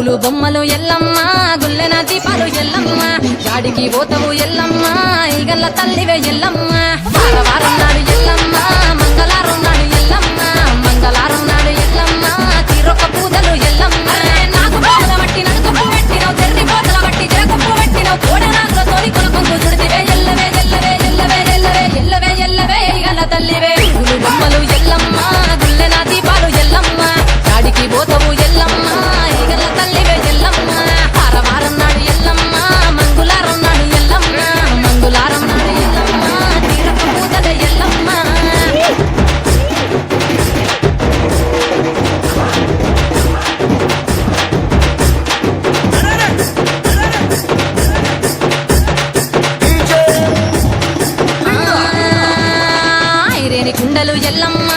పూలు బొమ్మలు ఎల్లమ్మ గుల్లెన దీపాలు ఎల్లమ్మ గాడికి పోతవు ఎల్లమ్మ ఈగల్ల తల్లివే ఎల్లమ్మ వారం నాడు ఎల్లమ్మ మంగళారం నాడు ఎల్లమ్మ మంగళారం నాడు ఎల్లమ్మ తీరొక్క పూజలు ఎల్లమ్మ నాకు పూల బట్టి నడుకు పెట్టినవు తెర్రి పోతల బట్టి జరకొప్పు పెట్టినవు కోడ నాగుల తోడి కొనుకొంగు చుడితివే ఎల్లవే ఎల్లవే ఎల్లవే ఎల్లవే ఎల్లవే ఎల్లవే ఈగల్ల తల్లివే పూలు బొమ్మలు ఎల్లమ్మ గుల్లెన దీపాలు ఎల్లమ్మ గాడికి పోతవు ఎల్లమ్మ ఈగల్ల తల్లివే ఎల్లమ్మ వారం నాడు ఎల్లమ్మ మంగళారం నాడు ఎల్లమ్మ మంగళారం నాడు ఎల్లమ్మ తీరొక్క పూజలు ఎల్లమ్మ ఐరేని కుండలు ఎల్లమ్మ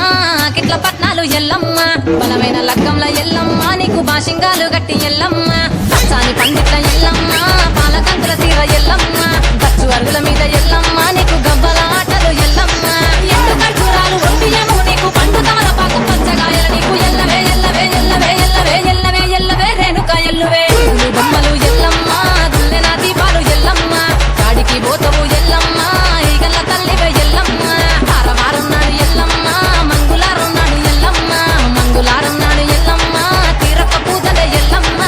కిట్ల పట్నాలు ఎల్లమ్మ బలమైన లగ్గంల ఎల్లమ్మ నీకు బాషింగాలు గట్టి ఎల్లమ్మ పచ్చాని పండిట్ల ఎల్లమ్మ పాలకంతుల తీర ఎల్లమ్మ బచ్చు అరుగుల మీద ఎల్లమ్మ నీకు గబ్బల ఆటలు ఎల్లమ్మ ఎండు ఖర్జూరాలు ఒంటియము నీకు పండు తమలపాకు పచ్చగాయల నీకు ఎల్లవే ఎల్లవే ఎల్లవే ఎల్లవే ఎల్లవే ఎల్లవే రేణుక ఎల్లువే పూలు బొమ్మలు ఎల్లమ్మ గుల్లెన దీపాలు ఎల్లమ్మ గాడికి పోతవు ఎల్లమ్మ ఈగల్ల తల్లివే ఎల్లమ్మ వారం నాడు ఎల్లమ్మ మంగళారం నాడు ఎల్లమ్మ మంగళారం నాడు ఎల్లమ్మ తీరొక్క పూజలే ఎల్లమ్మ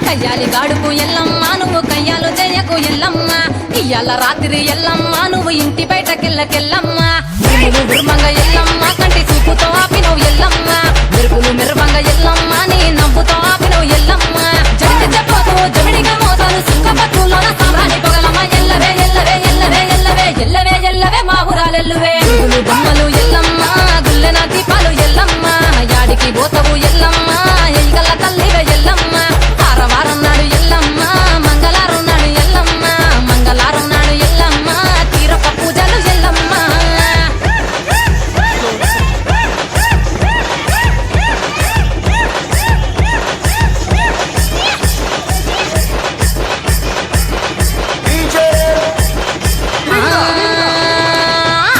కయ్యాలి గాడుకు ఎల్లమ్మ నువ్వు కయ్యాలు చేయకు ఎల్లమ్మ ఇయ్యాల రాత్రి ఎల్లమ్మ నువ్వు ఇంటి బయటకెళ్ళకెళ్ళమ్మ మెరుపులు విరుమంగ ఎల్లమ్మ కంటి చూపుతో ఆపినవు ఎల్లమ్మ మెరుపులు మెరువంగ ఎల్లమ్మ నీ నవ్వుతో ఆపినవు ఎల్లమ్మ జడికి చెప్పదు జమిడిగా మోతాలు సుఖపట్టులోన సామ్రాణి పొగలమ్మ ఎల్లవే ఎల్లవే ఎల్లవే ఎల్లవే ఎల్లవే ఎల్లవే మా ఊరాలెల్లువే పూలు బొమ్మలు ఎల్లమ్మ గుల్లెన దీపాలు ఎల్లమ్మ యాడికి పోతవు ఎల్లమ్మ ఈగల్ల తల్లివే ఎల్లమ్మ వారం నాడు ఎల్లమ్మ మంగళారం నాడు ఎల్లమ్మ మంగళారం నాడు ఎల్లమ్మ తీరొక్క పూజలు ఎల్లమ్మ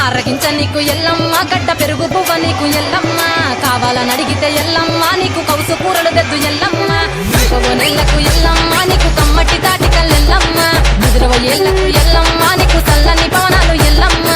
ఆరగించ నీకు ఎల్లమ్మ గడ్డ పెరుగు పువ్వ నీకు ఎల్లమ్మ కావాలని అడిగితే ఎల్లమ్మ నీకు కౌసు కూరలు తెద్దు ఎల్లమ్మ నెల్లకు ఎల్లమ్మ నీకు కమ్మటి తాటికల్లెల్లమ్మ 20 ఏళ్లకు ఎల్లమ్మ నీకు చల్లని పవనాలు ఎల్లమ్మ